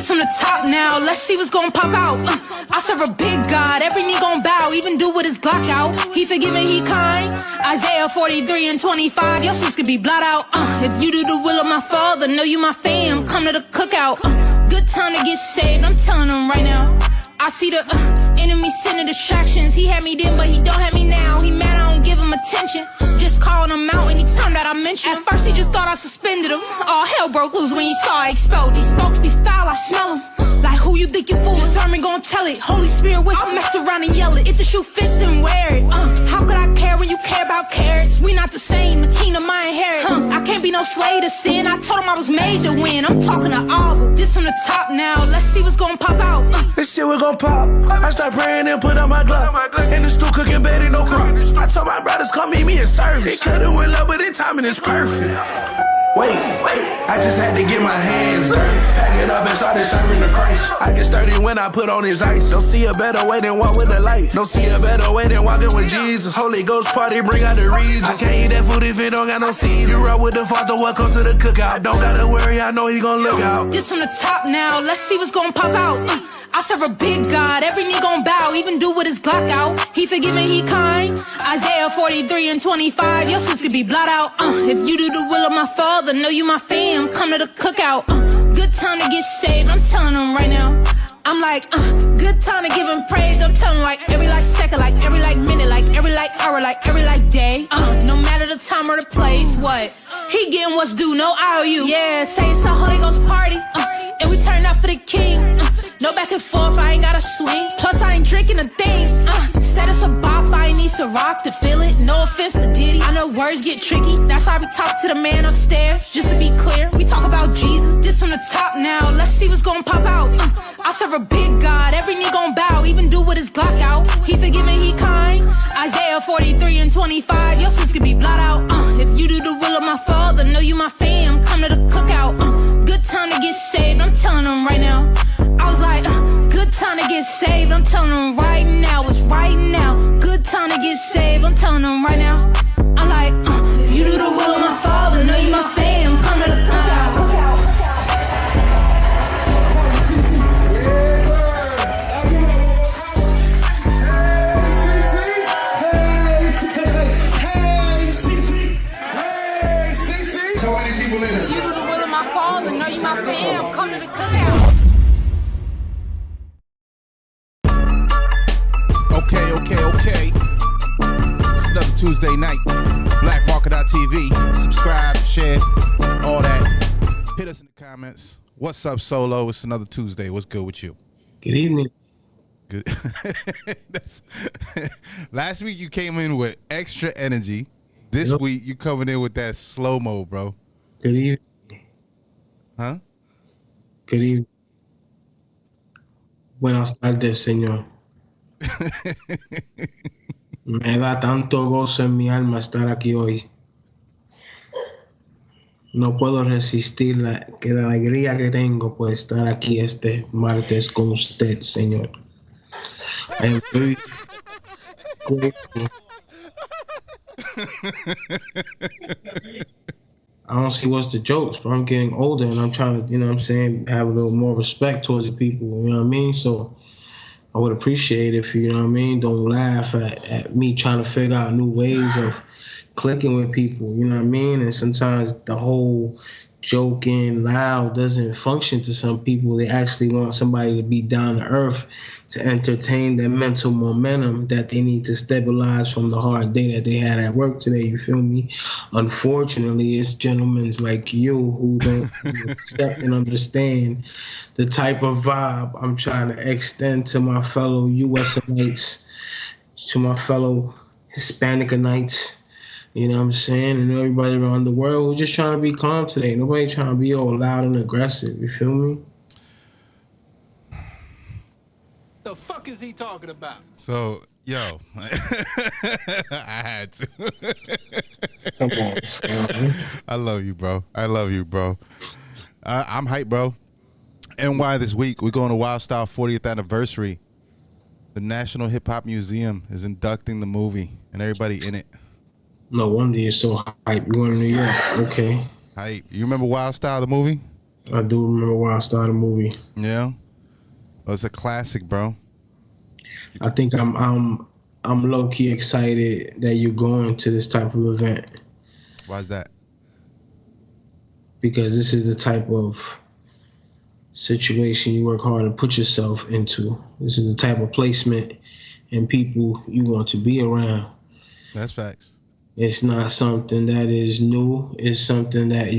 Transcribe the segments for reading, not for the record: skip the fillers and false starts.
From the top now, let's see what's gonna pop out. I serve a big God, every knee gon' bow, even do with his Glock out. He forgiving, he kind. Isaiah 43 and 25, your sins could be blot out. If you do the will of my Father, know you my fam, come to the cookout. Good time to get saved, I'm telling them right now. I see the enemy sending distractions. He had me then, but he don't have me now. He mad I don't give him attention. Just calling him out anytime that I mention him. At first he just thought I suspended him. All hell broke loose when he saw I expelled. These folks be foul, I smell them. Like who you think you fool? Discernment gon' tell it. Holy Spirit with I mess around and yell it. If the shoe fits, then wear it. How could I care when you care about carrots? We not the same, the kingdom I inherit. I can't be no slave to sin. I told him I was made to win. I'm talking to all. This from the top now. Let's see what's gonna pop out. This shit we gon' pop. I start praying and put on my glove. In the stool cooking Betty, no crumb. I told my brothers come meet me in service. They could've with love, but the timing is perfect. Wait, I just had to get my hands dirty. Pack it up and started serving the Christ. I get sturdy when I put on his ice. Don't see a better way than walk with the light. Don't see a better way than walking with Jesus. Holy Ghost party, bring out the region. I can't eat that food if it don't got no seeds. You roll with the Father, welcome to the cookout. Don't gotta worry, I know he gon' look out. This from the top now, let's see what's gonna pop out. I serve a big God, every knee gon' bow, even do with his Glock out. He forgiving, he kind. Isaiah 43 and 25, your sins could be blot out. If you do the will of my Father, know you my fam, come to the cookout. Good time to get saved, I'm telling them right now. I'm like, good time to give him praise. I'm telling like every like second, like every like minute, like every like hour, like every like day. No matter the time or the place, what? He getting what's due, no IOU. Yeah, say it's a Holy Ghost party, and we turn up for the King. No back and forth, I ain't gotta swing. Plus I ain't drinking a thing. Said it's a bop, I ain't need to rock to feel it. No offense to Diddy, I know words get tricky. That's why we talk to the man upstairs. Just to be clear, we talk about Jesus. This from the top now, let's see what's gonna pop out. I serve a big God, every knee gon' bow, even do with his Glock out. He forgiving, he kind. Isaiah 43 and 25, your sins could be blot out. If you do the will of my Father, know you my fam, come to the cookout. Good time to get saved, I'm telling them right now. I was like, good time to get saved, I'm telling them right now, it's right now. Good time to get saved, I'm telling them right now. I'm like, if you do the will of my Father, know you my fam, come to the cookout. So many people in here. If you do the will of my Father, know you my fam, come to the cookout. Okay. It's another Tuesday night. BlackWalker.tv. Subscribe, share, all that. Hit us in the comments. What's up, Solo? It's another Tuesday. What's good with you? Good evening. Good. Last week you came in with extra energy. This week you coming in with that slow-mo, bro. Good evening. Huh? Good evening. Buenas tardes, señor. Me da tanto gozo en mi alma estar aquí hoy. No puedo resistir la alegría que tengo por estar aquí este martes con usted, señor. I am very grateful. I don't see what's the jokes, but I'm getting older and I'm trying to, you know what I'm saying, have a little more respect towards the people, you know what I mean? So I would appreciate if, you know what I mean, don't laugh at me trying to figure out new ways of clicking with people, you know what I mean? And sometimes the whole joking loud doesn't function to some people. They actually want somebody to be down to earth to entertain their mental momentum that they need to stabilize from the hard day that they had at work today, you feel me? Unfortunately, it's gentlemen like you who don't accept and understand the type of vibe I'm trying to extend to my fellow USites, to my fellow Hispanic-ites, you know what I'm saying? And everybody around the world, we're just trying to be calm today. Nobody trying to be all loud and aggressive, you feel me? the fuck is he talking about? So, yo, I had to. Come on. I love you, bro. I love you, bro. I'm hyped, bro. NY this week, we're going to Wildstyle 40th anniversary. The National Hip Hop Museum is inducting the movie and everybody in it. No wonder you're so hyped. You going to New York? Okay. Hype. You remember Wildstyle, the movie? I do remember Wildstyle, the movie. Yeah. Oh, it's a classic, bro. I think I'm low key excited that you're going to this type of event. Why's that? Because this is the type of situation you work hard to put yourself into. This is the type of placement and people you want to be around. That's facts. It's not something that is new. It's something that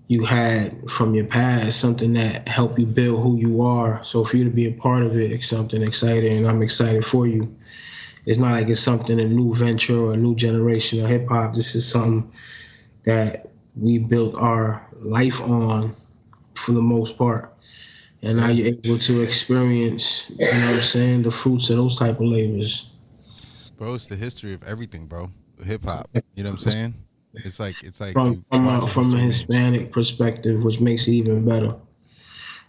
you had from your past, something that helped you build who you are. So for you to be a part of it, it's something exciting, and I'm excited for you. It's not like it's something, a new venture or a new generation of hip hop. This is something that we built our life on for the most part. And now you're able to experience, you know what I'm saying, the fruits of those type of labors. Bro, it's the history of everything, bro. Hip hop. You know what I'm saying? It's like from a Hispanic perspective, which makes it even better.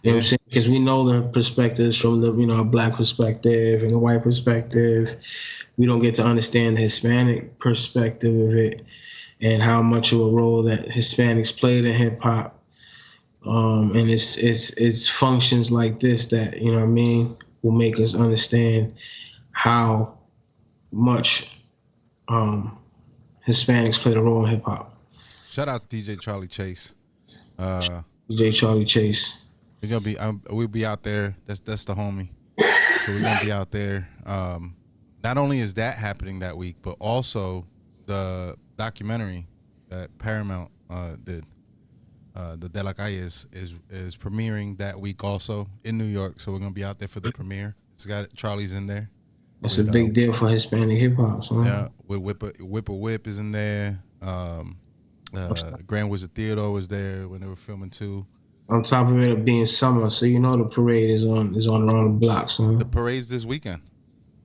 You know what I'm saying? Because we know the perspectives from the, a black perspective and the white perspective. We don't get to understand the Hispanic perspective of it and how much of a role that Hispanics played in hip hop. And it's functions like this that, you know what I mean, will make us understand how much Hispanics played a role in hip hop. Shout out to DJ Charlie Chase. DJ Charlie Chase. We're gonna be we'll be out there. That's the homie. So we're gonna be out there. Not only is that happening that week, but also the documentary that Paramount did. The De La Calle is premiering that week also in New York. So we're gonna be out there for the premiere. It's got Charlie's in there. That's a big deal for Hispanic hip hop. So. Yeah, with Whip is in there. Grand Wizard Theodore was there when they were filming too. On top of it being summer, so you know the parade is on around the block. So. The parade's this weekend.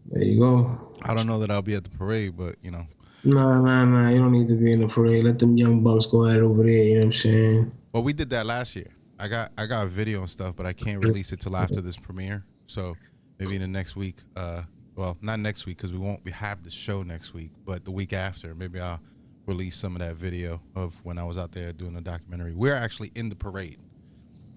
There you go. I don't know that I'll be at the parade, but you know. Nah. You don't need to be in the parade. Let them young bucks go at it over there. You know what I'm saying? Well, we did that last year. I got a video and stuff, but I can't release it till after this premiere. So maybe in the next week. Well, not next week because we have the show next week, but the week after, maybe I'll release some of that video of when I was out there doing the documentary. We're actually in the parade.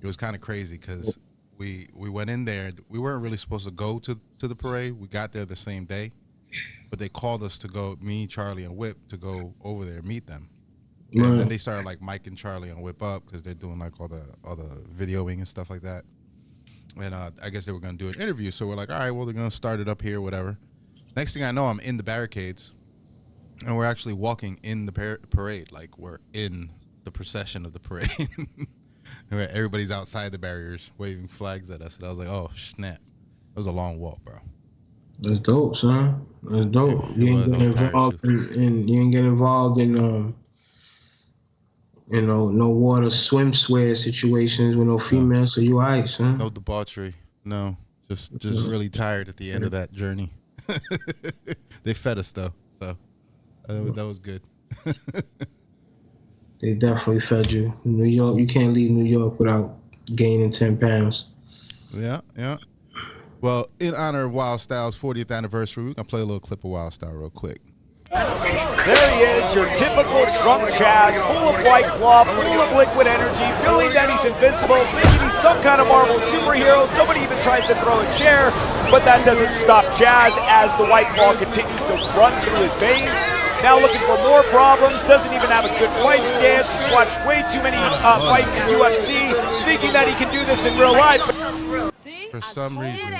It was kind of crazy because we went in there. We weren't really supposed to go to the parade. We got there the same day, but they called us to go, me, Charlie, and Whip, to go over there and meet them. And then they started like Mike and Charlie on Whip Up because they're doing like all the videoing and stuff like that. And I guess they were going to do an interview. So we're like, all right, well, they're going to start it up here, whatever. Next thing I know, I'm in the barricades. And we're actually walking in the parade. Like, we're in the procession of the parade. Everybody's outside the barriers waving flags at us. And I was like, oh, snap. It was a long walk, bro. That's dope, son. That's dope. You ain't get involved in no water swimwear situations with no females, so you ice, huh? No debauchery. No. Just really tired at the end of that journey. They fed us though, so that was good. They definitely fed you. New York, you can't leave New York without gaining 10 pounds. Yeah. Well, in honor of Wildstyle's 40th anniversary, we're gonna play a little clip of Wildstyle real quick. There he is, your typical drunk Chaz, full of White Claw, full of liquid energy, feeling that he's invincible, thinking he's some kind of Marvel superhero. Somebody even tries to throw a chair, but that doesn't stop Chaz as the White Claw continues to run through his veins. Now looking for more problems, doesn't even have a good fight stance. He's watched way too many fights in UFC, thinking that he can do this in real life. For some reason.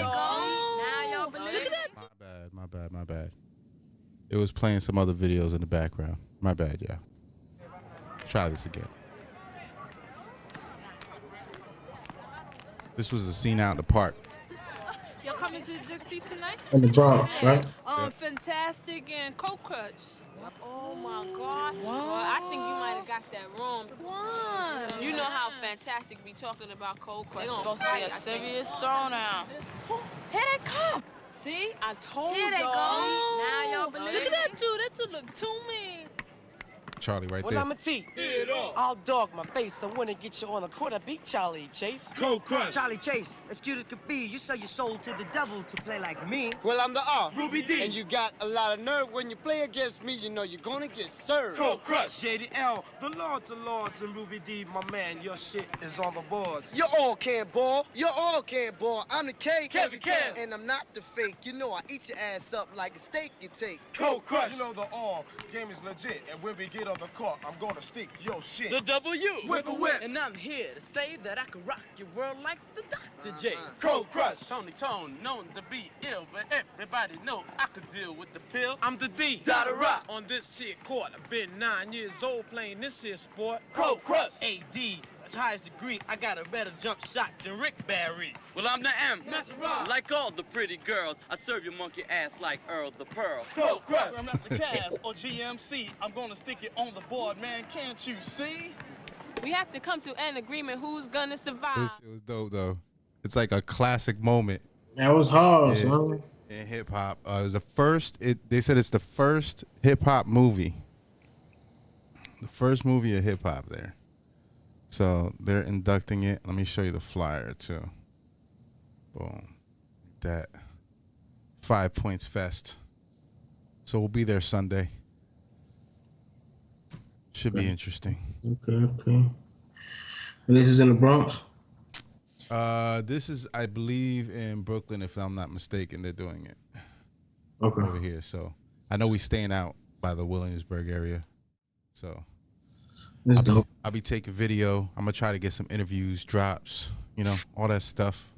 My bad. It was playing some other videos in the background. My bad, yeah. Try this again. This was a scene out in the park. You're coming to the Dixie tonight? In the Bronx, right? Fantastic and Cold Crutch. Oh my God. Well, I think you might have got that wrong. Why? You know how fantastic be talking about Cold Crush. It's supposed to be a serious throwdown. Here they come. See, I told Here they y'all. go. Now y'all believe Look at me? that dude. That dude look too mean. Charlie right Well, there. I'm a T. I'll dog my face. I wanna get you on the court. I beat Charlie Chase. Cold Crush. Charlie Chase, as cute as could be, you sell your soul to the devil to play like me. Well, I'm the R. Ruby D. And you got a lot of nerve. When you play against me, you know you're gonna get served. Cold Crush. JDL, the Lords of Lords and Ruby D, my man, your shit is on the boards. You all can't ball. You all can't ball. I'm the K. Kevin Kev. And I'm not the fake. You know I eat your ass up like a steak you take. Cold Crush. You know the all game is legit, and when we get on the court, I'm gonna stick your shit. The W. Whip a whip. And I'm here to say that I can rock your world like the Dr. J. Cold Crush. Tone, known to be ill, but everybody know I could deal with the pill. I'm the D. Dada Rock. On this here court, I've been 9 years old playing this here sport. Cold Crush. AD, that's highest degree. I got a better jump shot than Rick Barry. Well, I'm the M. That's right. Like all the pretty girls, I serve your monkey ass like Earl the Pearl. Cold Crush. I'm not the Cavs or GMC. I'm gonna stick it on the board, man. Can't you see? We have to come to an agreement who's gonna survive. It was dope though. It's like a classic moment That was hard, son. in hip hop. It was the first. They said it's the first hip hop movie. The first movie of hip hop there. So they're inducting it. Let me show you the flyer too. Boom. That 5 Points Fest. So we'll be there Sunday. Should be interesting. Okay. And this is in the Bronx? This is, I believe, in Brooklyn, if I'm not mistaken. They're doing it Okay. over here. So I know we staying out by the Williamsburg area. So This dope. I'll be taking video. I'm gonna try to get some interviews, drops, all that stuff.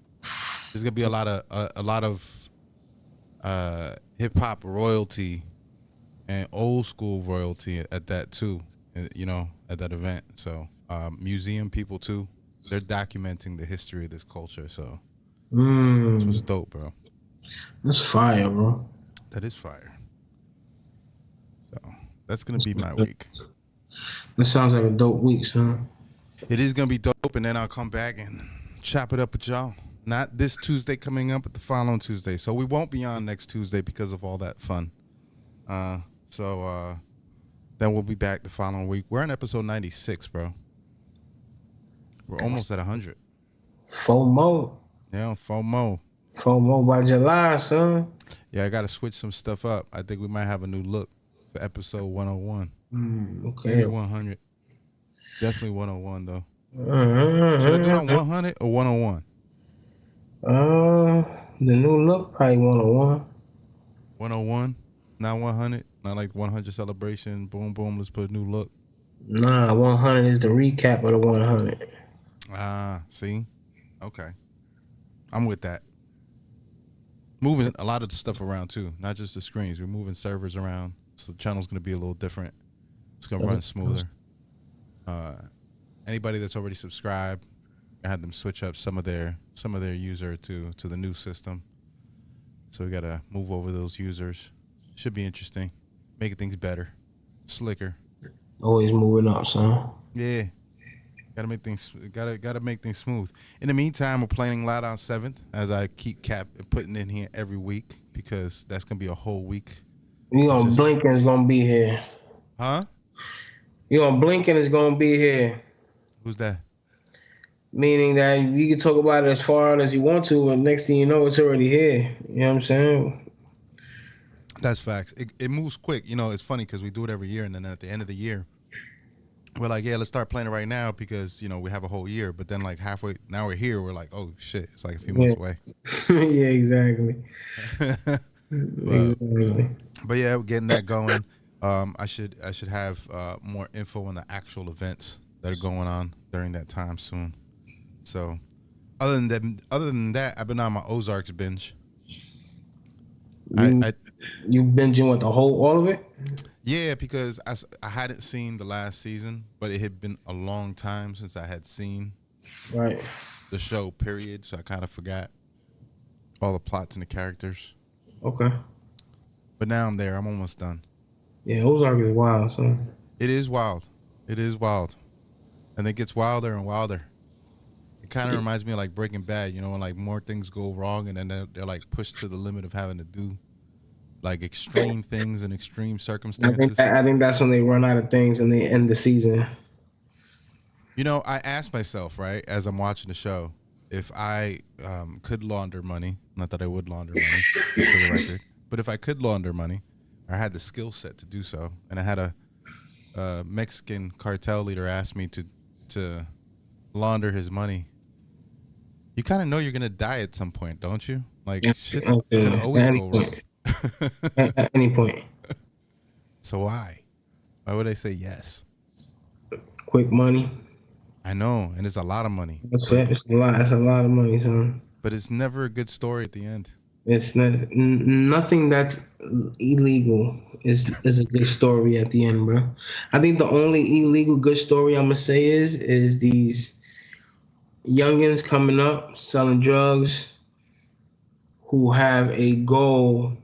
There's gonna be a lot of hip hop royalty and old school royalty at that too. At that event. So museum people too. They're documenting the history of this culture. So this was dope, bro. That's fire, bro. That is fire. So that's gonna be my week. This sounds like a dope week, son. It is gonna be dope, and then I'll come back and chop it up with y'all. Not this Tuesday coming up, but the following Tuesday. So we won't be on next Tuesday because of all that fun. Then we'll be back the following week. We're on episode 96, bro. We're almost at 100. FOMO. Yeah, FOMO. FOMO by July, son. Yeah, I got to switch some stuff up. I think we might have a new look for episode 101. Okay. Maybe 100. Definitely 101, though. Should I do it on 100 or 101? The new look, probably 101. 101, not 100. Not like 100 celebration. Boom, boom. Let's put a new look. Nah, 100 is the recap of the 100. See? Okay. I'm with that. Moving a lot of the stuff around, too. Not just the screens. We're moving servers around. So the channel's going to be a little different. It's going to run smoother. Anybody that's already subscribed, I had them switch up some of their user to the new system. So we got to move over those users. Should be interesting. Making things better. Slicker. Always moving up, son. Yeah. Gotta make things smooth. In the meantime, we're playing Loud on 7th as I keep putting in here every week because that's gonna be a whole week. Blinken's gonna be here. Huh? Blinken is gonna be here. Who's that? Meaning that you can talk about it as far as you want to, but next thing you know, it's already here. You know what I'm saying? That's facts. It moves quick. It's funny because we do it every year, and then at the end of the year, we're like, yeah, let's start playing it right now because, we have a whole year. But then like halfway, now we're here, we're like, oh, shit, it's like a few months away. Yeah, exactly. But yeah, we're getting that going. I should have more info on the actual events that are going on during that time soon. So other than that, I've been on my Ozarks binge. You binging with all of it? Yeah, because I hadn't seen the last season, but it had been a long time since I had seen the show, period. So I kind of forgot all the plots and the characters. Okay. But now I'm there. I'm almost done. Yeah, Ozark is wild, son. It is wild. It is wild. And it gets wilder and wilder. It kind of reminds me of like Breaking Bad, you know, when like more things go wrong and then they're like pushed to the limit of having to do like extreme things in extreme circumstances. I think that's when they run out of things and they end the season. You know, I asked myself, right, as I'm watching the show, if I could launder money, not that I would launder money, just for the record, but if I could launder money, I had the skill set to do so, and I had a Mexican cartel leader ask me to launder his money. You kind of know you're going to die at some point, don't you? Like, shit's going to always go wrong. At any point. So why? Why would I say yes? Quick money. I know, and it's a lot of money. It's a lot. It's a lot of money, son. But it's never a good story at the end. It's nothing that's illegal is a good story at the end, bro. I think the only illegal good story I'm gonna say is these youngins coming up selling drugs who have a goal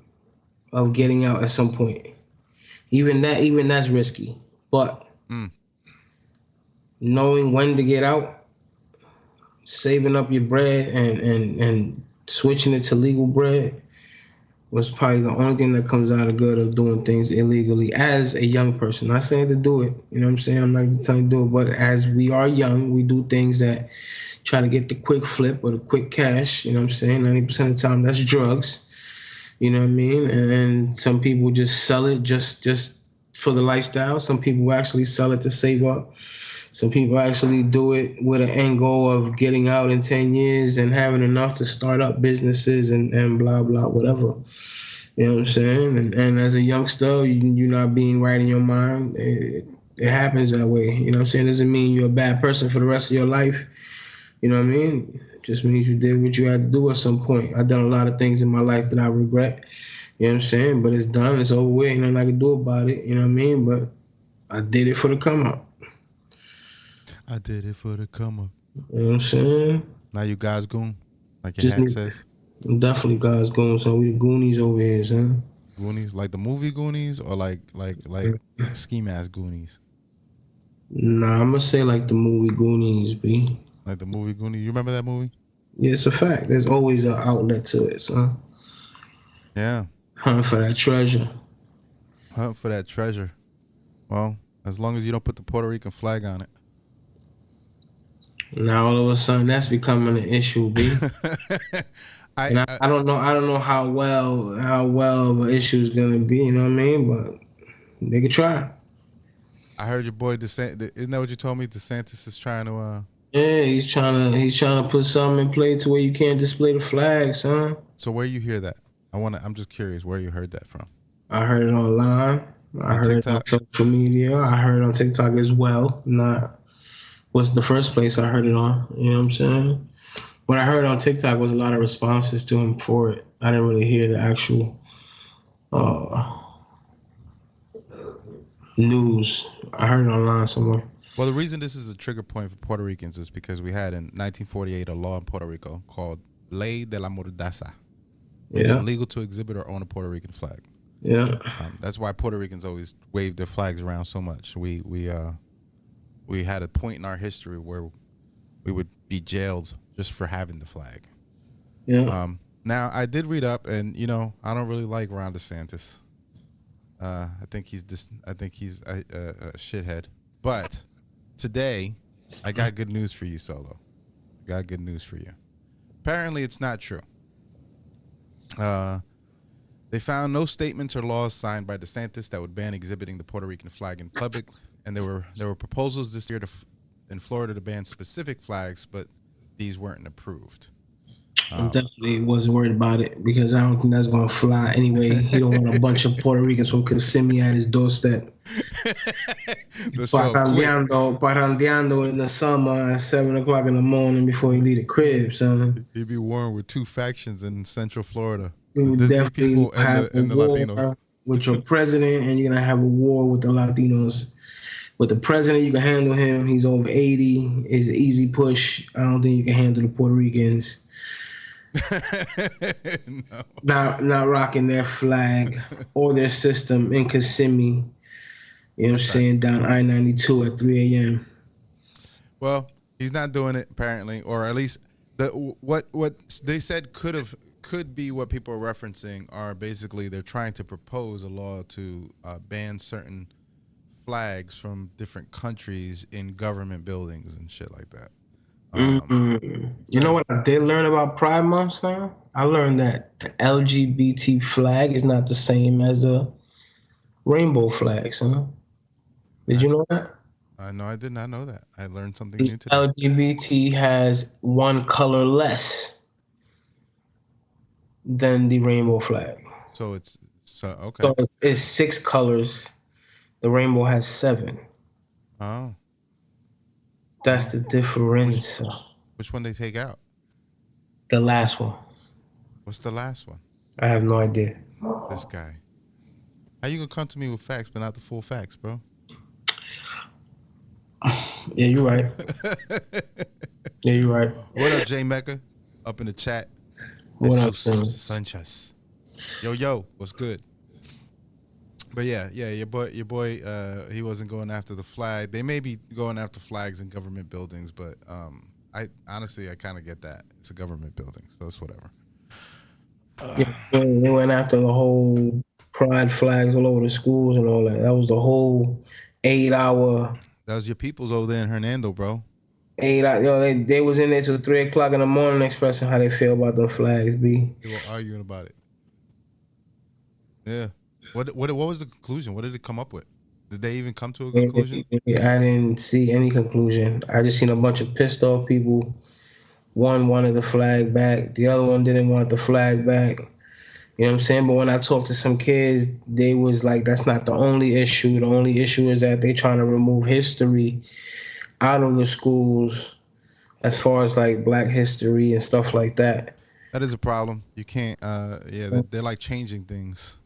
of getting out at some point. Even that's risky, but knowing when to get out, saving up your bread and switching it to legal bread was probably the only thing that comes out of good of doing things illegally as a young person. Not saying to do it, you know what I'm saying? I'm not telling you to do it, but as we are young, we do things that try to get the quick flip or the quick cash, you know what I'm saying? 90% of the time, that's drugs, you know what I mean? And some people just sell it just for the lifestyle. Some people actually sell it to save up. Some people actually do it with an end goal of getting out in 10 years and having enough to start up businesses and blah, blah, whatever. You know what I'm saying? And as a youngster, you're not being right in your mind. It happens that way. You know what I'm saying? It doesn't mean you're a bad person for the rest of your life. You know what I mean? It just means you did what you had to do at some point. I've done a lot of things in my life that I regret. You know what I'm saying? But it's done. It's over with. Ain't nothing I can do about it. You know what I mean? But I did it for the come up. I did it for the come up. You know what I'm saying? Now you guys goon, like your hat says. I'm definitely guys goon. So we the Goonies over here, son. Goonies, like the movie Goonies, or like ski mask Goonies. Nah, I'm gonna say like the movie Goonies, B. Like the movie Goonies. You remember that movie? Yeah, it's a fact. There's always an outlet to it, son. Yeah. Hunt for that treasure. Hunt for that treasure. Well, as long as you don't put the Puerto Rican flag on it. Now all of a sudden that's becoming an issue, B. I don't know how well of an issue is gonna be, you know what I mean? But they could try. I heard your boy DeSantis. Isn't that what you told me? DeSantis is trying to Yeah, he's trying to put something in play to where you can't display the flags, huh? So where you hear that? I'm just curious where you heard that from. I heard it online. I heard it on social media. I heard it on TikTok as well. Was the first place I heard it on. You know what I'm saying? What I heard on TikTok was a lot of responses to him for it. I didn't really hear the actual news. I heard it online somewhere. Well, the reason this is a trigger point for Puerto Ricans is because we had in 1948 a law in Puerto Rico called Ley de la Mordaza. It's illegal to exhibit or own a Puerto Rican flag. Yeah. That's why Puerto Ricans always wave their flags around so much. We had a point in our history where we would be jailed just for having the flag. Yeah. Now I did read up, and you know I don't really like Ron DeSantis. I think he's a shithead. But today, I got good news for you, Solo. Got good news for you. Apparently, it's not true. They found no statements or laws signed by DeSantis that would ban exhibiting the Puerto Rican flag in public. And there were proposals this year in Florida to ban specific flags, but these weren't approved. I definitely wasn't worried about it because I don't think that's going to fly anyway. He don't want a bunch of Puerto Ricans from Kissimmee at his doorstep. Parrandeando in the summer at 7 o'clock in the morning before he leave the crib, son. He'd be warring with two factions in Central Florida. You the would Disney definitely people have and the war Latinos. With your president, and you're going to have a war with the Latinos. With the president, you can handle him. He's over 80. It's an easy push. I don't think you can handle the Puerto Ricans. No. Not rocking their flag or their system in Kissimmee. You know what I'm saying? Down I-92 at 3 a.m. Well, he's not doing it apparently, or at least what they said could be what people are referencing are basically they're trying to propose a law to ban certain flags from different countries in government buildings and shit like that. You know what I did learn about Pride Month, son? I learned that the LGBT flag is not the same as a rainbow flag, son. Did you know that? No, I did not know that. I learned something The new today. LGBT has one color less than the rainbow flag. So it's okay. So it's 6 colors. The rainbow has 7. Oh. That's the difference. Which one they take out? The last one. What's the last one? I have no idea. This guy. How you gonna come to me with facts but not the full facts, bro? Yeah, you're right. Yeah, you're right. What up, J Mecca? Up in the chat. What up, Sanchez? Yo, what's good? But yeah, your boy, he wasn't going after the flag. They may be going after flags in government buildings, but I honestly kind of get that. It's a government building, so it's whatever. Yeah, they went after the whole pride flags all over the schools and all that. That was the whole 8-hour. That was your peoples over there in Hernando, bro. 8 hour, they was in there till 3 o'clock in the morning expressing how they feel about the flags, B. They were arguing about it. Yeah. What was the conclusion? What did it come up with? Did they even come to a conclusion? I didn't see any conclusion. I just seen a bunch of pissed off people. One wanted the flag back. The other one didn't want the flag back. You know what I'm saying? But when I talked to some kids, they was like, that's not the only issue. The only issue is that they trying to remove history out of the schools as far as like black history and stuff like that. That is a problem. You can't, they're like changing things.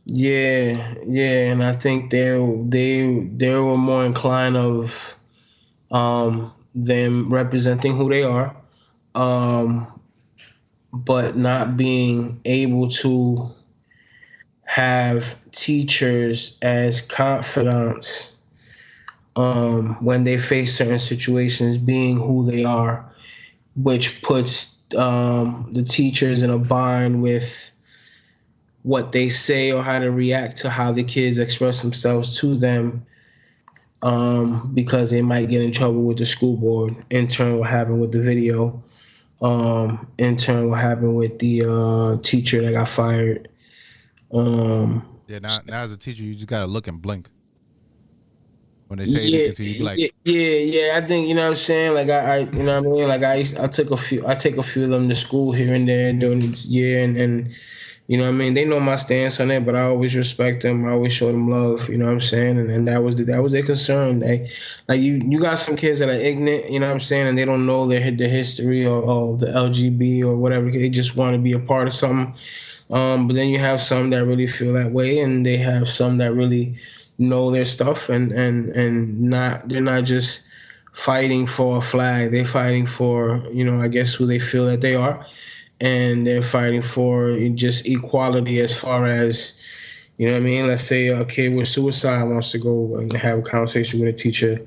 Yeah, and I think they were more inclined of them representing who they are, but not being able to have teachers as confidants when they face certain situations, being who they are, which puts the teachers in a bind with what they say or how to react to how the kids express themselves to them, because they might get in trouble with the school board. In turn, what happened with the video. In turn, what happened with the teacher that got fired. Now as a teacher, you just gotta look and blink when they say anything to you. Be like, yeah. I think, you know what I'm saying. Like I you know what I mean. Like I take a few of them to school here and there during this year, and you know what I mean? They know my stance on it, but I always respect them. I always show them love, you know what I'm saying? And that was their concern. Like you got some kids that are ignorant, you know what I'm saying, and they don't know the history or the LGB or whatever. They just want to be a part of something. But then you have some that really feel that way, and they have some that really know their stuff and they're not just fighting for a flag. They're fighting for, you know, I guess who they feel that they are. And they're fighting for just equality as far as, you know what I mean? Let's say a kid with suicide wants to go and have a conversation with a teacher.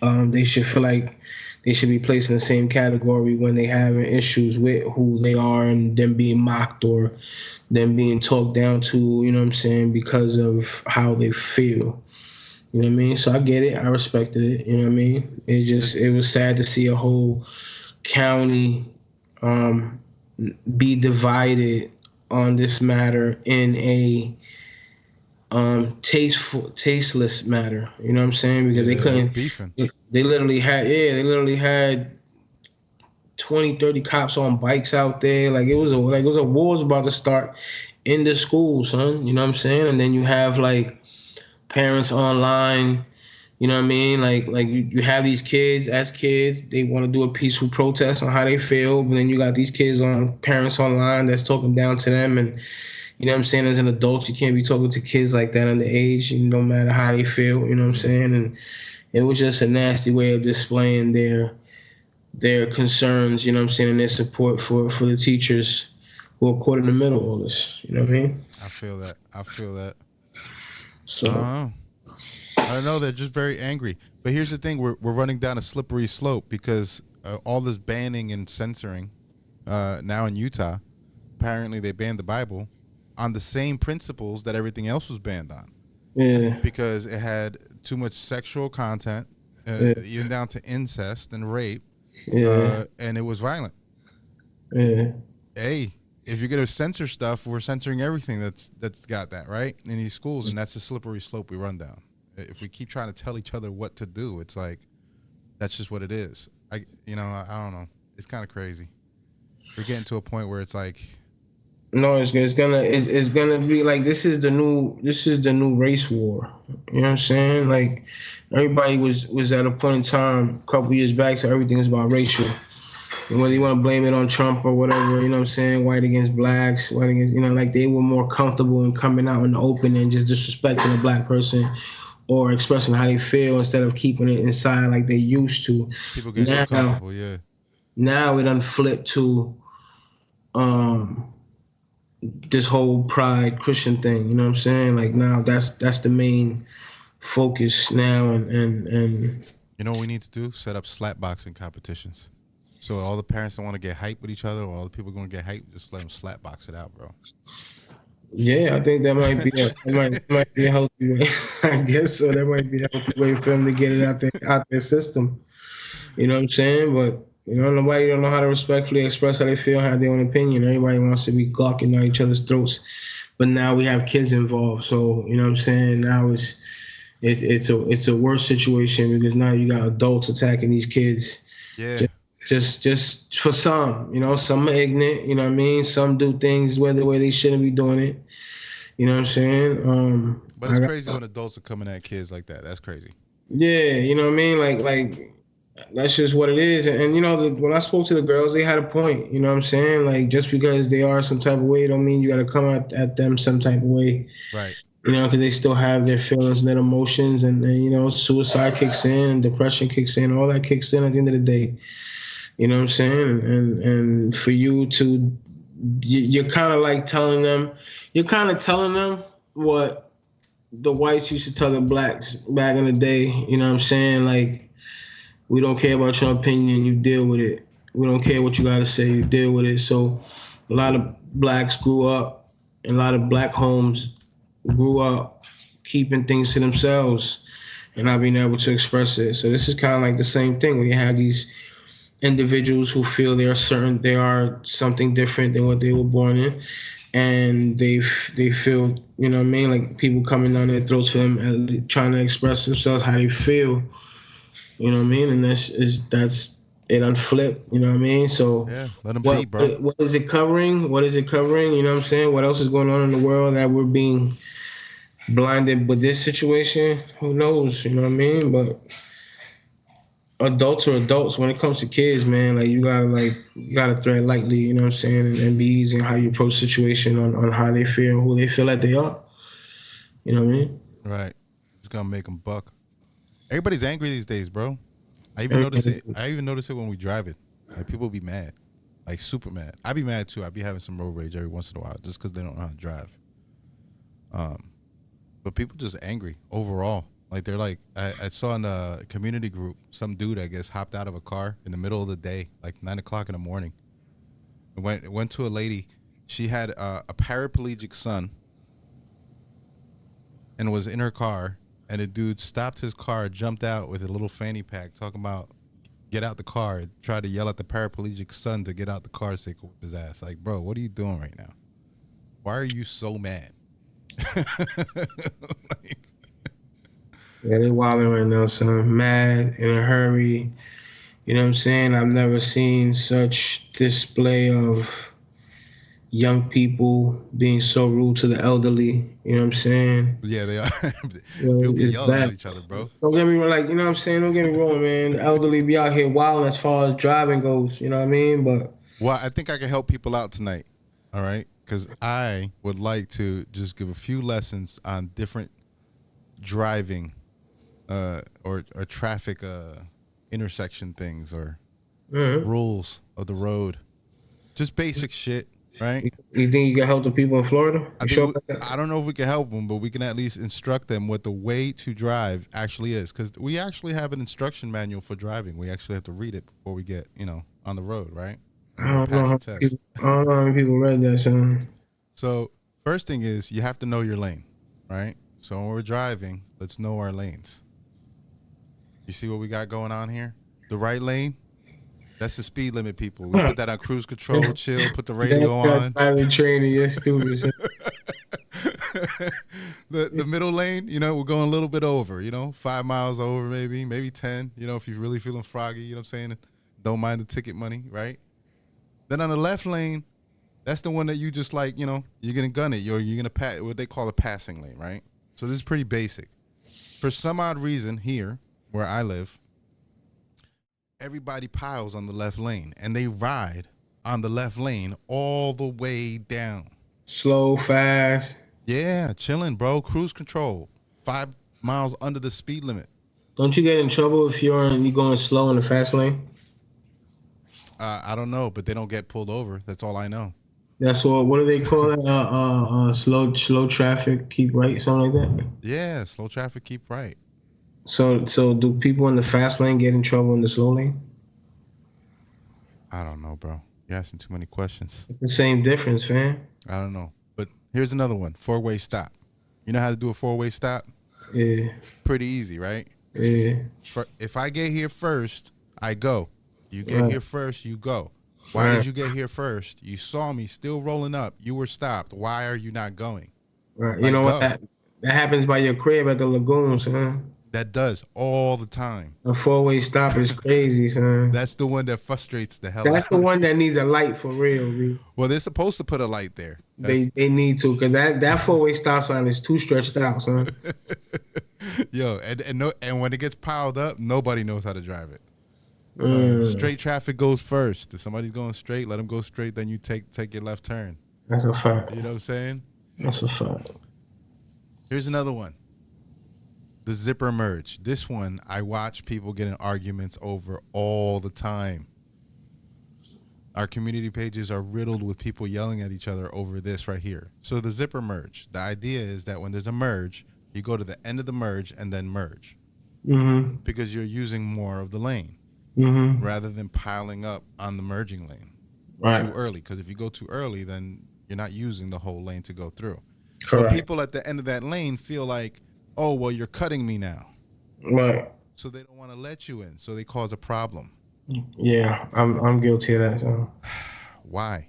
They should feel like they should be placed in the same category when they having issues with who they are and them being mocked or them being talked down to, you know what I'm saying, because of how they feel. You know what I mean? So I get it. I respected it. You know what I mean? It was sad to see a whole county be divided on this matter in a tasteless matter. You know what I'm saying? Because they couldn't. Beefing. They literally had 20, 30 cops on bikes out there. Like it was a war was about to start in the school, son. You know what I'm saying? And then you have like parents online. You know what I mean? Like you have these kids, as kids, they want to do a peaceful protest on how they feel, but then you got these parents online that's talking down to them. And, you know what I'm saying, as an adult, you can't be talking to kids like that underage, no matter how they feel, you know what I'm saying? And it was just a nasty way of displaying their concerns, you know what I'm saying, and their support for the teachers who are caught in the middle of all this. You know what I mean? I feel that. So I don't know. They're just very angry. But here's the thing: we're running down a slippery slope because all this banning and censoring now in Utah. Apparently, they banned the Bible on the same principles that everything else was banned on. Yeah. Because it had too much sexual content, even down to incest and rape. Yeah. And it was violent. Yeah. Hey, if you're gonna censor stuff, we're censoring everything that's got that, right, in these schools, and that's a slippery slope we run down. If we keep trying to tell each other what to do, it's like that's just what it is. I don't know. It's kind of crazy. We're getting to a point where it's like, no, it's gonna be like this is the new race war. You know what I'm saying? Like everybody was at a point in time a couple years back, so everything is about racial. And whether you want to blame it on Trump or whatever, you know what I'm saying, white against blacks, white against, like they were more comfortable in coming out in the open and just disrespecting a black person or expressing how they feel instead of keeping it inside like they used to. People get too comfortable, yeah. Now it done flipped to this whole pride Christian thing, you know what I'm saying? Like now that's the main focus now and you know what we need to do? Set up slap boxing competitions. So all the parents that want to get hyped with each other, or all the people going to get hyped, just let them slap box it out, bro. Yeah, I think that might be a healthy way. I guess so. That might be a healthy way for them to get it out their system. You know what I'm saying? But nobody don't know how to respectfully express how they feel, have their own opinion. Everybody wants to be gawking down each other's throats. But now we have kids involved, so you know what I'm saying. Now it's a worse situation because now you got adults attacking these kids. Yeah. Just for some, some are ignorant, you know what I mean? Some do things the way they shouldn't be doing it. You know what I'm saying? But it's crazy when adults are coming at kids like that. That's crazy. Yeah, you know what I mean? Like that's just what it is. And when I spoke to the girls, they had a point. You know what I'm saying? Like just because they are some type of way don't mean you got to come at them some type of way. Right. Because they still have their feelings and their emotions, and suicide kicks in, and depression kicks in, all that kicks in at the end of the day. You know what I'm saying? And for you to, you're kind of like telling them what the whites used to tell the blacks back in the day. You know what I'm saying? Like, we don't care about your opinion, you deal with it. We don't care what you got to say, you deal with it. So a lot of blacks grew up, and a lot of black homes grew up keeping things to themselves and not being able to express it. So this is kind of like the same thing where you have these individuals who feel they are something different than what they were born in, and they feel, you know what I mean, like people coming down their throats for them and trying to express themselves how they feel, you know what I mean, and that's it unflipped, you know what I mean. So yeah, let them be, bro. What is it covering? You know what I'm saying? What else is going on in the world that we're being blinded with this situation? Who knows? You know what I mean? But adults are adults. When it comes to kids, man, like you gotta tread lightly, you know what I'm saying, and be easy in how you approach the situation on how they feel, who they feel like they are. You know what I mean? Right. It's gonna make them buck. Everybody's angry these days, bro. I even notice it when we drive it. Like people be mad, like super mad. I be mad too. I be having some road rage every once in a while just because they don't know how to drive. But people just angry overall. Like they're like, I saw in a community group, some dude, I guess, hopped out of a car in the middle of the day, like 9 o'clock in the morning. It went to a lady. She had a paraplegic son and was in her car. And a dude stopped his car, jumped out with a little fanny pack, talking about get out the car, tried to yell at the paraplegic son to get out the car so he could whip his ass. Like, bro, what are you doing right now? Why are you so mad? Yeah, they wilding right now, son. Mad, in a hurry. You know what I'm saying? I've never seen such display of young people being so rude to the elderly. You know what I'm saying? Yeah, they are. People be yelling at each other, bro. Don't get me wrong, like, you know what I'm saying? Don't get me wrong, man. The elderly be out here wilding as far as driving goes. You know what I mean? But well, I think I can help people out tonight. All right, because I would like to just give a few lessons on different driving or traffic intersection things or rules of the road. Just basic shit, right? You think you can help the people in Florida? I don't know if we can help them, but we can at least instruct them what the way to drive actually is. Because we actually have an instruction manual for driving. We actually have to read it before we get, on the road, right? I don't know how many people read that, son. So first thing is you have to know your lane, right? So when we're driving, let's know our lanes. You see what we got going on here? The right lane, that's the speed limit, people. We put that on cruise control, chill, put the radio on. Driving training, you're stupid. The middle lane, we're going a little bit over, 5 miles over maybe 10, if you're really feeling froggy, you know what I'm saying? Don't mind the ticket money, right? Then on the left lane, that's the one that you just like, you're going to gun it. You're going to pass what they call a passing lane, right? So this is pretty basic. For some odd reason here, where I live, everybody piles on the left lane, and they ride on the left lane all the way down. Slow, fast. Yeah, chilling, bro. Cruise control. 5 miles under the speed limit. Don't you get in trouble if you're going slow in the fast lane? I don't know, but they don't get pulled over. That's all I know. That's what do they call it? Slow traffic, keep right, something like that? Yeah, slow traffic, keep right. So do people in the fast lane get in trouble in the slow lane? I don't know, bro. You're asking too many questions. It's the same difference, fam. I don't know. But here's another one. 4-way stop. You know how to do a 4-way stop? Yeah. Pretty easy, right? Yeah. If I get here first, I go. You get here first, you go. Why did you get here first? You saw me still rolling up. You were stopped. Why are you not going? Right. You know what? That happens by your crib at the lagoon, son. That does all the time. A 4-way stop is crazy, son. That's the one that frustrates the hell out. That's the one that needs a light for real, dude. Well, they're supposed to put a light there. They need to, because that 4-way stop sign is too stretched out, son. Yo, and when it gets piled up, nobody knows how to drive it. Straight traffic goes first. If somebody's going straight, let them go straight. Then you take your left turn. That's a fact. You know what I'm saying? That's a fact. Here's another one. The zipper merge. This one, I watch people get in arguments over all the time. Our community pages are riddled with people yelling at each other over this right here. So the zipper merge. The idea is that when there's a merge, you go to the end of the merge and then merge. Mm-hmm. Because you're using more of the lane. Mm-hmm. Rather than piling up on the merging lane too early. Because if you go too early, then you're not using the whole lane to go through. Correct. But people at the end of that lane feel like, oh, well, you're cutting me now. Right. So they don't want to let you in. So they cause a problem. Yeah, I'm guilty of that. So. Why?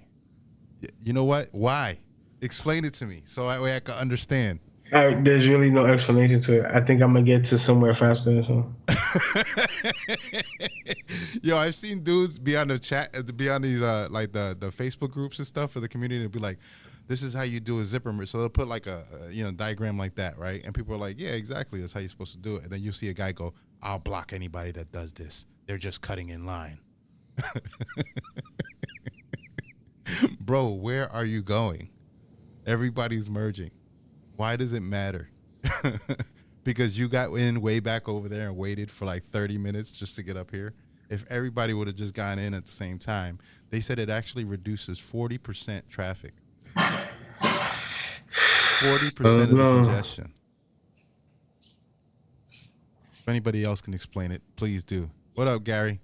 You know what? Why? Explain it to me so that way I can understand. There's really no explanation to it. I think I'm gonna get to somewhere faster. So. Yo, I've seen dudes be on the chat, be on these like the Facebook groups and stuff for the community, and be like, "This is how you do a zipper merge." So they'll put like a diagram like that, right? And people are like, "Yeah, exactly. That's how you're supposed to do it." And then you see a guy go, "I'll block anybody that does this. They're just cutting in line." Bro, where are you going? Everybody's merging. Why does it matter? Because you got in way back over there and waited for like 30 minutes just to get up here. If everybody would have just gone in at the same time, they said it actually reduces 40% traffic. 40% of the congestion. If anybody else can explain it, please do. What up, Gary?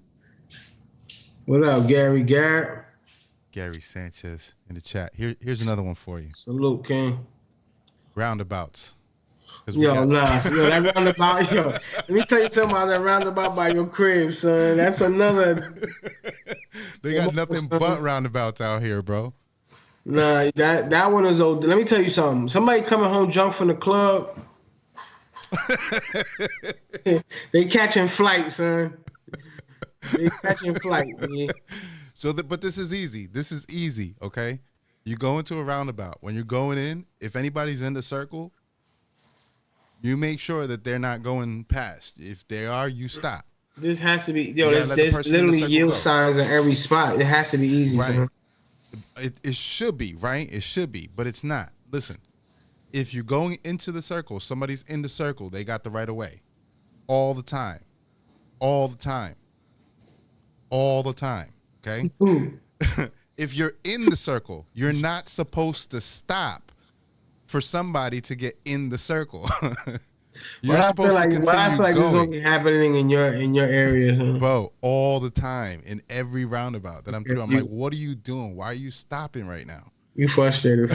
What up, Gary? Gary Sanchez in the chat. Here's another one for you. Salute, King. Roundabouts. That roundabout, let me tell you something about that roundabout by your crib, son. That's another. They got nothing but roundabouts out here, bro. Nah, that one is old. Let me tell you something. Somebody coming home drunk from the club, they catching flight, son. They catching flight, man. But this is easy. This is easy, okay? You go into a roundabout. When you're going in, if anybody's in the circle, you make sure that they're not going past. If they are, you stop. This has to be, there's literally yield signs in every spot. It has to be easy. Right. It should be, right? It should be, but it's not. Listen, if you're going into the circle, somebody's in the circle, they got the right of way. All the time. All the time. all the time. Okay. If you're in the circle, you're not supposed to stop for somebody to get in the circle. You're supposed to continue I feel like going. this is only happening in your area, bro, all the time in every roundabout that I'm through. I'm like, what are you doing? Why are you stopping right now? You frustrated.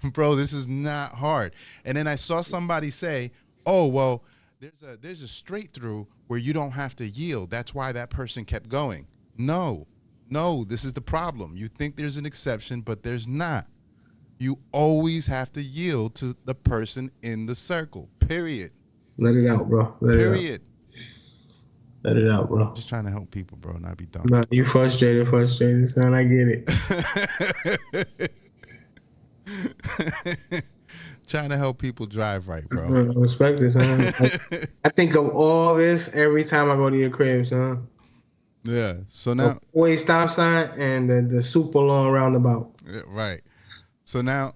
Bro, this is not hard. And then I saw somebody say, oh, well, there's a straight through where you don't have to yield. That's why that person kept going. No, this is the problem. You think there's an exception, but there's not. You always have to yield to the person in the circle, period. Let it out, bro. Period. Let it out, bro. Just trying to help people, bro, not be dumb. Nah, you frustrated, son. I get it. Trying to help people drive right, bro. I respect this, son. I think of all this every time I go to your crib, son. Yeah. So now, the stop sign and the super long roundabout. Yeah, right. So now,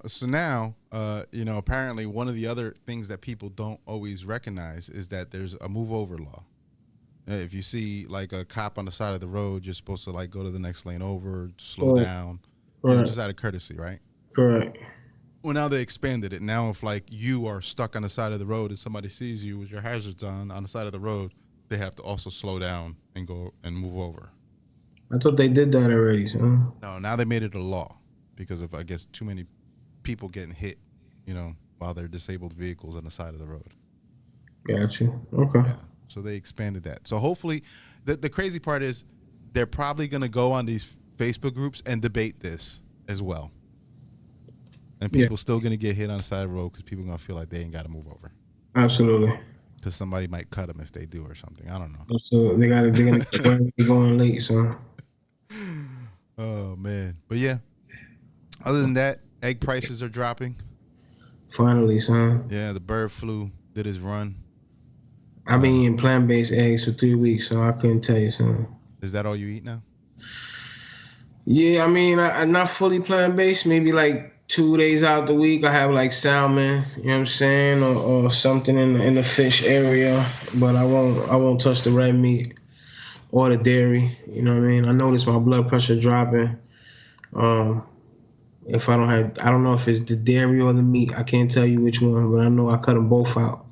apparently one of the other things that people don't always recognize is that there's a move over law. If you see like a cop on the side of the road, you're supposed to like go to the next lane over, slow down, just out of courtesy, right? Correct. Well, now they expanded it. Now if like you are stuck on the side of the road and somebody sees you with your hazards on the side of the road, they have to also slow down and go and move over. I thought they did that already, son. No, now they made it a law because of, I guess, too many people getting hit, while they're disabled vehicles on the side of the road. Gotcha. Okay. Yeah. So they expanded that. So hopefully, the crazy part is they're probably going to go on these Facebook groups and debate this as well. And people still going to get hit on the side of the road because people are going to feel like they ain't got to move over. Absolutely. Because somebody might cut them if they do or something. I don't know. So they're going to be going late, son. Oh, man. But yeah, other than that, egg prices are dropping. Finally, son. Yeah, the bird flu did his run. I've been eating plant-based eggs for 3 weeks, so I couldn't tell you, son. Is that all you eat now? Yeah, I mean, I'm not fully plant-based. Maybe like 2 days out the week, I have like salmon, you know what I'm saying, or something in the fish area. But I won't touch the red meat or the dairy. You know what I mean? I noticed my blood pressure dropping. If I don't know if it's the dairy or the meat. I can't tell you which one, but I know I cut them both out.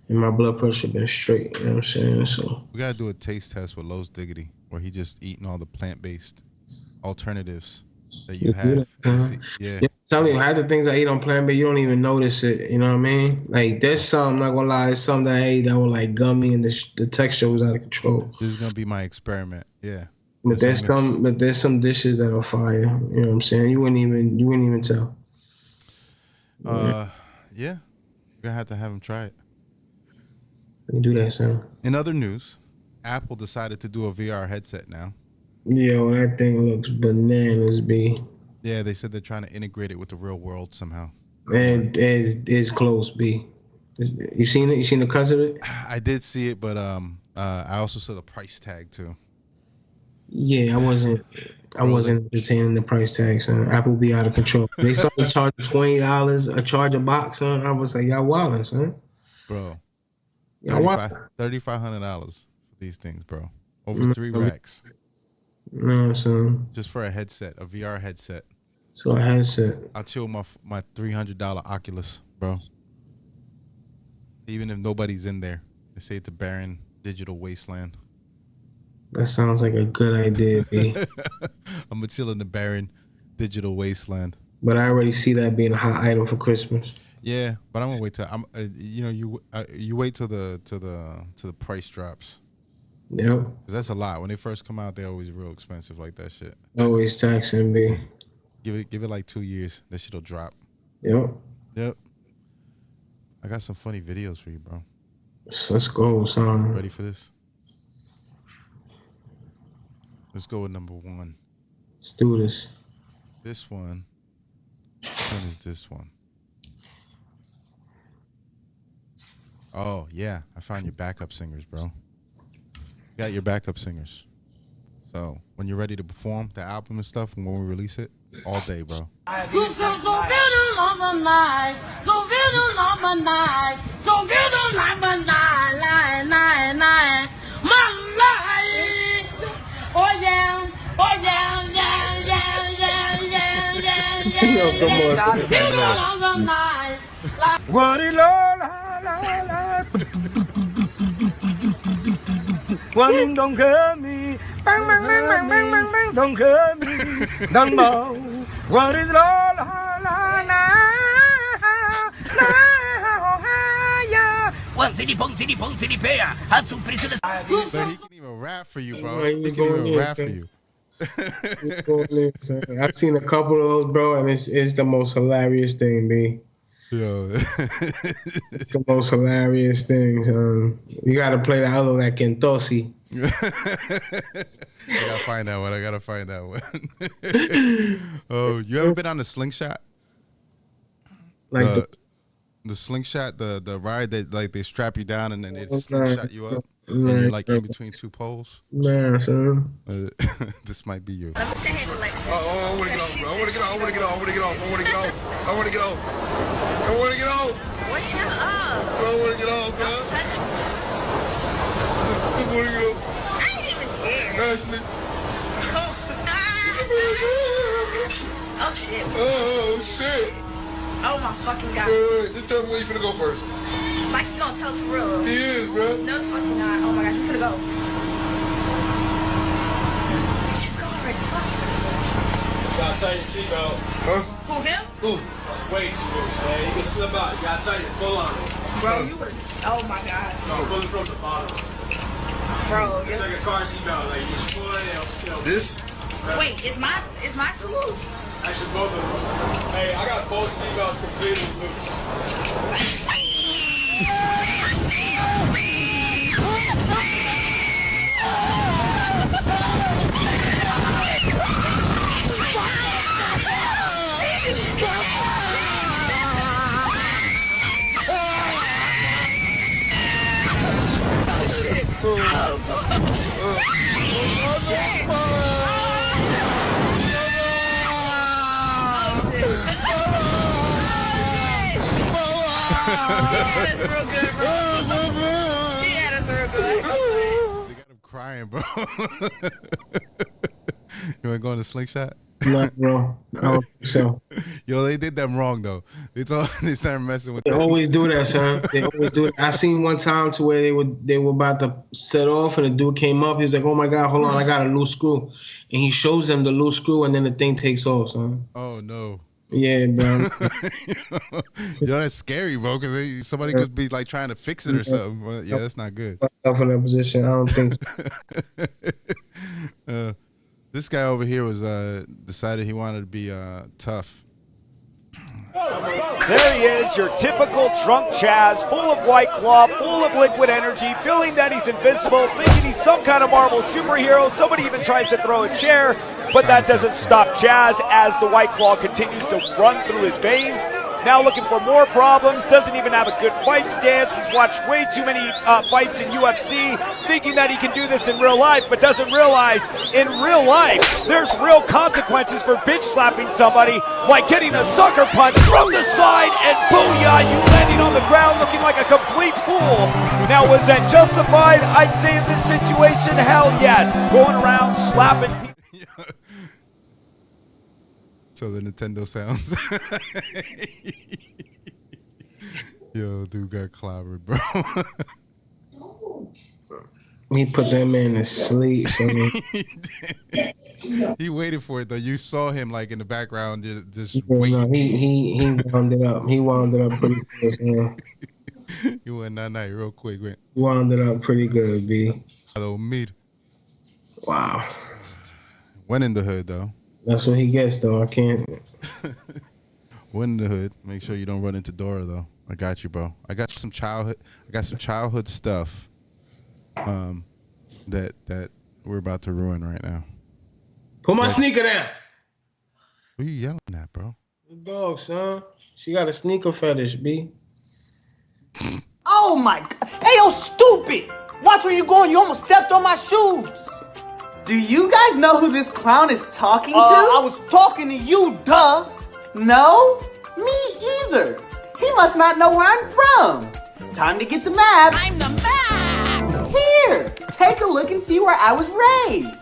And my blood pressure been straight, you know what I'm saying? So we gotta do a taste test with Lowe's Diggity, where he just eating all the plant-based alternatives that you have. Yeah. Tell you, half the things I eat on plant-based, you don't even notice it. You know what I mean? Like there's some, not gonna lie, there's some that I ate that were like gummy and the texture was out of control. This is gonna be my experiment. Yeah. But there's some dishes that are fire. You know what I'm saying? You wouldn't even tell. Yeah. We're gonna have to have him try it. You do that, son. In other news, Apple decided to do a VR headset now. Yo, that thing looks bananas, B. Yeah, they said they're trying to integrate it with the real world somehow. And it's close, B. You seen it? You seen the cuts of it? I did see it, but I also saw the price tag too. Yeah, I wasn't entertaining the price tag, son. Apple be out of control. They started charging $20 a charger box, son. I was like, y'all wildin', son. Bro. $3,500 for these things, bro. Over 3 racks. No, son. Just for a headset, a VR headset. So a headset. I'll chill my $300 Oculus, bro. Even if nobody's in there. They say it's a barren digital wasteland. That sounds like a good idea, B. I'm gonna chill in the barren digital wasteland. But I already see that being a hot item for Christmas. Yeah, but I'm gonna wait till you wait till the price drops. Yep. 'Cause that's a lot. When they first come out, they're always real expensive like that shit. Always taxing, B. Give it like 2 years. That shit'll drop. Yep. I got some funny videos for you, bro. Let's go, son. Ready for this? Let's go with number 1. Let's do this. This one. Which one is this one? Oh, yeah. I found your backup singers, bro. You got your backup singers. So, when you're ready to perform the album and stuff, and when we release it, all day, bro. Boy, down, down, down, down, down, down, down. Yo, come on. You belong on mine. What is la la la la? One don't call me, bang bang bang bang bang bang bang. Don't call me, don't know. What is la la la la? So he can even rap for you, bro. He can even rap for you. I've seen a couple of those, bro, and it's the most hilarious thing, B. Yo. It's the most hilarious thing, son. You gotta play the other one, that Kentosi. I gotta find that one. Oh, you ever been on the slingshot? Like the slingshot, the ride that like they strap you down and then they slingshot you up, and you're like in between two poles. Nah, son. This might be you. I want to get off. What, shut up? I want to get off, man. Don't touch me. I want to get off. I ain't even scared. Ashley. Oh, shit. Oh, shit. Oh, my fucking God. Wait. Just tell me where you finna go first. Like, you gonna tell us for real? He is, bro. No, the fuck you not. Oh, my God. He's gonna go. Just go already. Fuck. You gotta tighten your seatbelt. Huh? Who, him? Ooh. Way too loose, man. You can slip out. You gotta tighten it. Pull on it. Bro, you would. Oh, my God. Pull it from the bottom. Bro, It's like a car seatbelt. Like, you just pull it, it'll still. This? Wait, is mine too loose? Actually, both of them. Hey, I got both seatbelts completely loose. That's real good, bro. Yeah, that's real good. They got him crying, bro. You wanna go on the slingshot? Nah, bro. I don't think so. Yo, they did them wrong though. They started messing with They them. always do that, son. They always do it. I seen one time to where they were about to set off, and the dude came up. He was like, "Oh my God, hold on, I got a loose screw," and he shows them the loose screw, and then the thing takes off, son. Oh no. Yeah, bro. Yo, that's scary, bro, because somebody could be like trying to fix it or something. But, yeah, that's not good. Myself in that position, I don't think so. This guy over here was decided he wanted to be tough. There he is, your typical drunk Chaz, full of White Claw, full of liquid energy, feeling that he's invincible, thinking he's some kind of Marvel superhero. Somebody even tries to throw a chair, but that doesn't stop Chaz as the White Claw continues to run through his veins. Now looking for more problems, doesn't even have a good fight stance. He's watched way too many fights in UFC, thinking that he can do this in real life, but doesn't realize in real life, there's real consequences for bitch slapping somebody, like getting a sucker punch from the side and booyah, you landing on the ground looking like a complete fool. Now, was that justified? I'd say in this situation, hell yes. Going around slapping people. So the Nintendo sounds. Yo, dude got clobbered, bro. He put that man to sleep. So He waited for it though. You saw him like in the background, just no, waiting. he wound it up. He wound it up pretty good. Man. You went that night real quick, man. Wound it up pretty good, B. Hello, meet. Wow. Went in the hood though. That's what he gets though. I can't. Went in the hood. Make sure you don't run into Dora though. I got you, bro. I got some childhood stuff. That we're about to ruin right now. Put my sneaker down. What are you yelling at, bro? The dog, son. She got a sneaker fetish, B. Oh my God. Hey, yo, stupid. Watch where you going. You almost stepped on my shoes. Do you guys know who this clown is talking to? I was talking to you, duh. No? Me either. He must not know where I'm from. Time to get the map. I'm the map. Here, take a look and see where I was raised.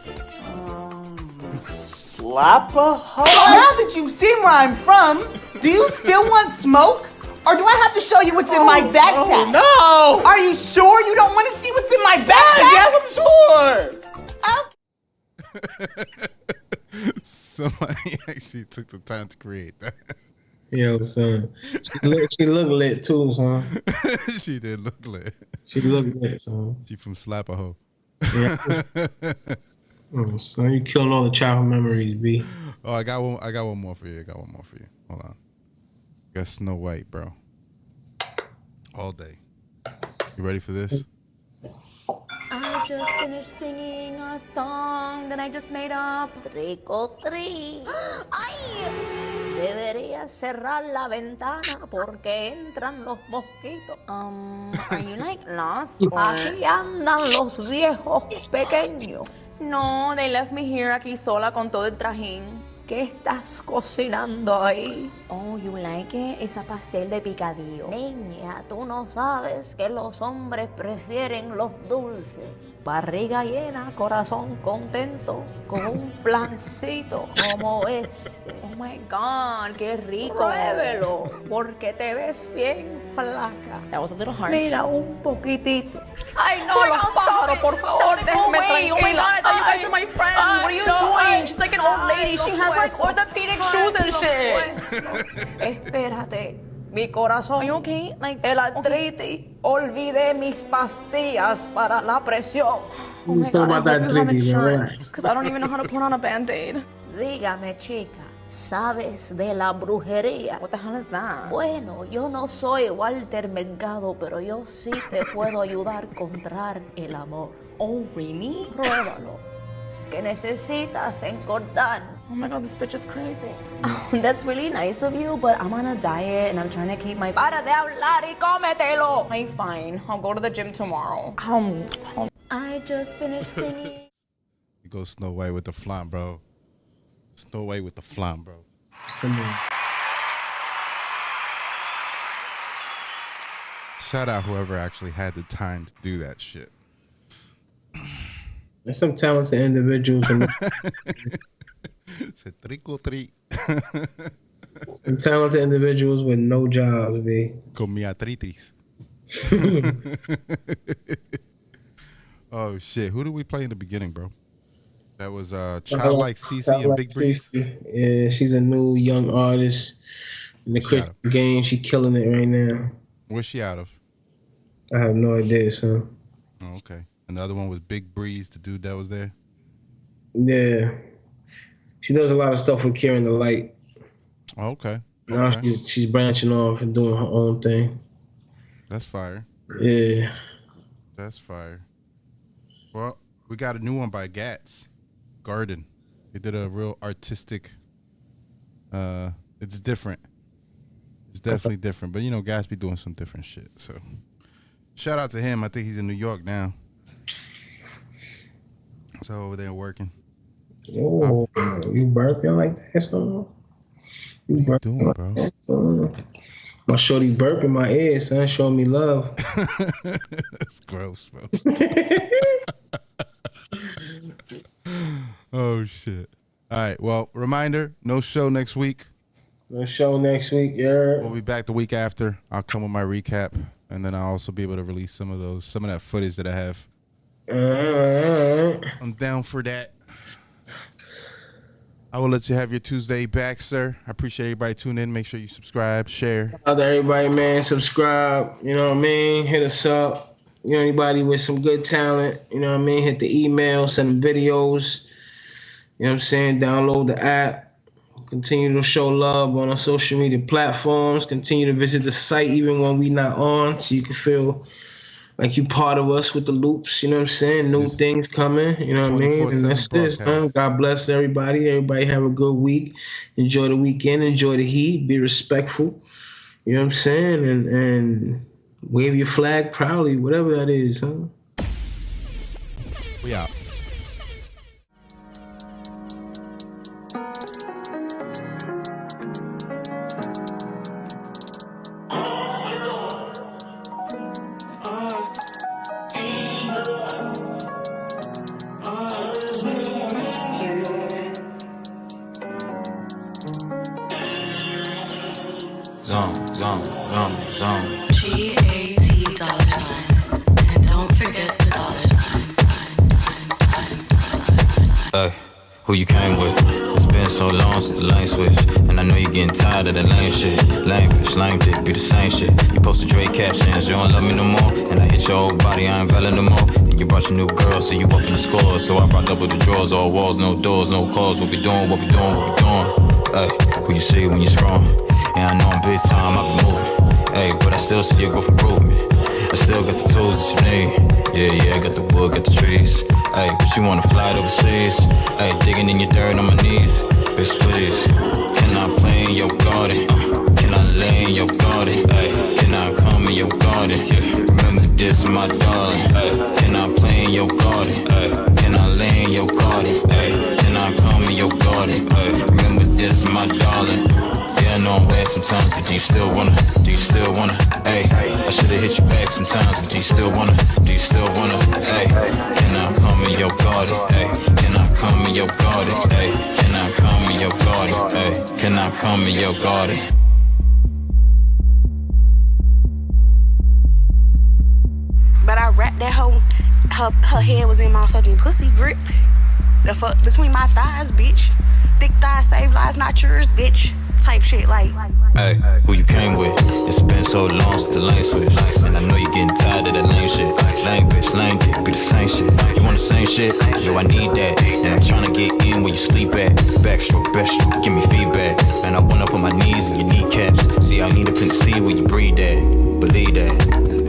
Slap a hoe. Now that you've seen where I'm from, do you still want smoke? Or do I have to show you what's in my backpack? Oh, no! Are you sure you don't want to see what's in my backpack? Yes, I'm sure! Somebody actually took the time to create that. Yo, son. She look lit too, son. She did look lit. She look lit, son. She from Slap-a-Hoe. Yeah. Oh, son, you killing all the childhood memories, B. Oh, I got one more for you. Hold on. Got Snow White, bro. All day. You ready for this? I just finished singing a song that I just made up. Trick or treat. ¡Ay! Debería cerrar la ventana porque entran los mosquitos. Are you like lost? Aquí andan los viejos pequeños. No, they left me here aquí sola con todo el trajín. ¿Qué estás cocinando ahí? Oh, you like it? Es a pastel de picadillo. Niña, tú no sabes que los hombres prefieren los dulces. Barriga llena, corazón contento, con un flancito como este. Oh my God, qué rico. Pruébelo, porque te ves bien flaca. That was a little harsh. Mira, un poquitito. Ay, no, los pájaros, por favor, déjame tranquila. Oh my God, I thought you guys were my friends. What are you doing? She's like an old lady. She has like orthopedic shoes and shit. Espérate. Mi corazón. Are you okay? Like, el artritis. Olvidé mis pastillas para la presión. Oh my God, about that arthritis, right? Because I don't even know how to put on a band-aid. Dígame, chica, ¿sabes de la brujería? What the hell is that? Bueno, yo no soy Walter Mercado, pero yo sí te puedo ayudar a encontrar el amor. Oh, really? Pruébalo. Que necesitas engordar. Oh my God, this bitch is crazy. That's really nice of you, but I'm on a diet and I'm trying to keep my... Para de hablar y cómetelo! I'm fine. I'll go to the gym tomorrow. I just finished singing. You go Snow White with the flan, bro. Snow White with the flan, bro. Come on. Shout out whoever actually had the time to do that shit. There's some talented individuals. Said trick or treat. Some talented individuals with no jobs, B. Con mi artritis. Oh shit! Who did we play in the beginning, bro? That was Childlike CC and Big Breeze. Yeah, she's a new young artist in the Christian game. She killing it right now. Where's she out of? I have no idea, son. Oh, okay. And the other one was Big Breeze, the dude that was there. Yeah, she does a lot of stuff with Kieran the Light. Oh, okay. Now she's branching off and doing her own thing. That's fire. Yeah. That's fire. Well, we got a new one by Gats Garden. They did a real artistic. It's different. It's definitely different. But you know, Gats be doing some different shit. So shout out to him. I think he's in New York now. So over there working. Oh, you burping like that, son? You what you doing, bro? Son? My shorty burping my ear, son, showing me love. That's gross, bro. Oh shit! All right. Well, reminder: no show next week. No show next week. Yeah. We'll be back the week after. I'll come with my recap, and then I'll also be able to release some of that footage that I have. I'm down for that. I will let you have your Tuesday back, sir. I appreciate everybody tuning in. Make sure you subscribe, share. Shout out to everybody, man. Subscribe. You know what I mean? Hit us up. You know, anybody with some good talent, you know what I mean? Hit the email, send them videos. You know what I'm saying? Download the app. Continue to show love on our social media platforms. Continue to visit the site even when we not on, so you can feel like you part of us with the loops, you know what I'm saying? New things coming, you know what I mean? And that's this, man. God bless everybody. Everybody have a good week. Enjoy the weekend. Enjoy the heat. Be respectful. You know what I'm saying? And wave your flag proudly, whatever that is, huh? We out. G-A-T $. And don't forget the $. Hey, who you came with? It's been so long since the lane switch, and I know you're getting tired of that lame shit. Lame bitch, lame dick, be the same shit. You posted Drake captions, you don't love me no more, and I hit your old body, I ain't valid no more. And you brought your new girl, so you up in the score, so I brought double the drawers, all walls, no doors, no calls. What we doing, what we doing, what we doing? Hey, who you see when you're strong? And I know I'm big time, I be moving. Hey, but I still see you go for improvement. I still got the tools that you need. Yeah, I got the wood, got the trees. Hey, but you wanna fly it overseas? Hey, digging in your dirt on my knees. Bitch, please, can I play in your garden? Can I lay in your garden? Hey, can I come in your garden? Yeah, remember this, my darling. Hey, can I play in your garden? Hey, can I lay in your garden? Hey, can I come in your garden? Hey, remember this, my darling. Yeah, I know I'm bad sometimes, but do you still wanna? Hey, I should've hit you back sometimes, but do you still wanna? Hey, can I come in your garden? Hey, can I come in your garden? Hey, can I come in your garden? Hey, can I come in your garden? But I wrapped that hoe, her head was in my fucking pussy grip. The fuck between my thighs, bitch. Thick thighs save lives, not yours, bitch. Type shit like. Hey, who you came with? It's been so long since the lane switch, and I know you're getting tired of that lame shit. Lame bitch, lame dick, be the same shit. You want the same shit? Yo, I need that. And I'm tryna get in where you sleep at. Backstroke, beststroke, give me feedback. And I went up on my knees and your kneecaps. See, I need a pin to see where you breathe at. Believe that.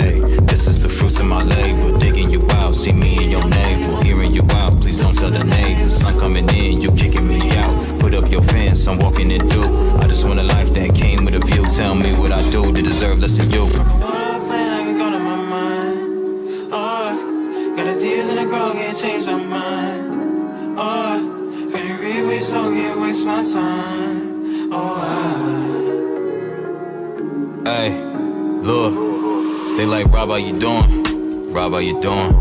Hey, this is the fruits of my labor. Digging you out, see me in your navel. Hearing you out, please don't tell the neighbors. Sun coming in, you kicking me out. Put up your fence, I'm walking it through. I just want a life that came with a view. Tell me what I do to deserve less of you. Got the tears in the crowd, can't change my mind. Oh, heard you read me, so can't waste my time. Hey, look, they like, Rob, how you doing? Rob, how you doing?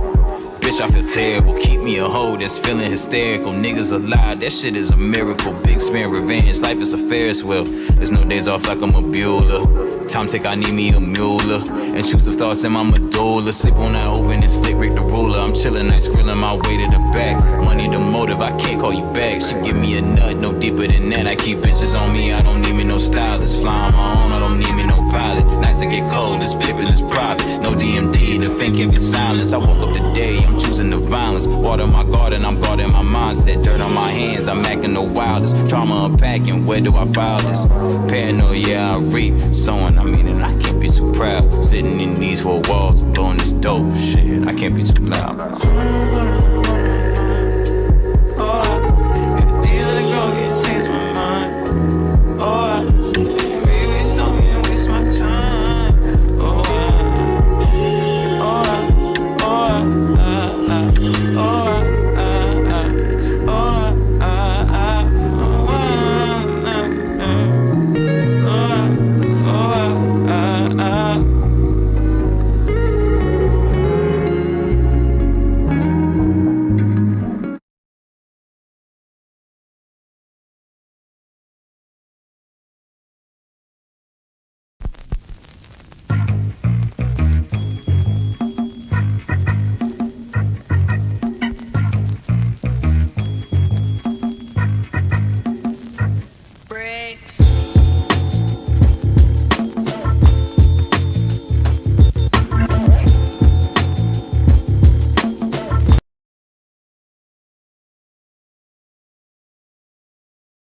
Bitch, I feel terrible. Keep me a hoe that's feeling hysterical. Niggas alive, that shit is a miracle. Big spin revenge, life is a Ferris wheel. There's no days off like I'm a Bueller. Time take, I need me a mule. Intrusive thoughts in my medulla. Sip on that open and slick Rick the ruler. I'm chillin', nice grilling my way to the back. Money the motive, I can't call you back. She give me a nut, no deeper than that. I keep bitches on me, I don't need me no stylist. Fly on my own, I don't need me no pilot. It's nice to get cold, this pimpin' is private. No DMD, the fan can't be silenced. I woke up today, I'm choosing the violence. Water my garden, I'm guarding my mindset. Dirt on my hands, I'm acting the wildest. Trauma unpacking, where do I file this? Paranoia, yeah, I reap. Sowing, I mean, and I can't be too proud. Sitting in these 4 walls, blowing this dope shit. I can't be too loud.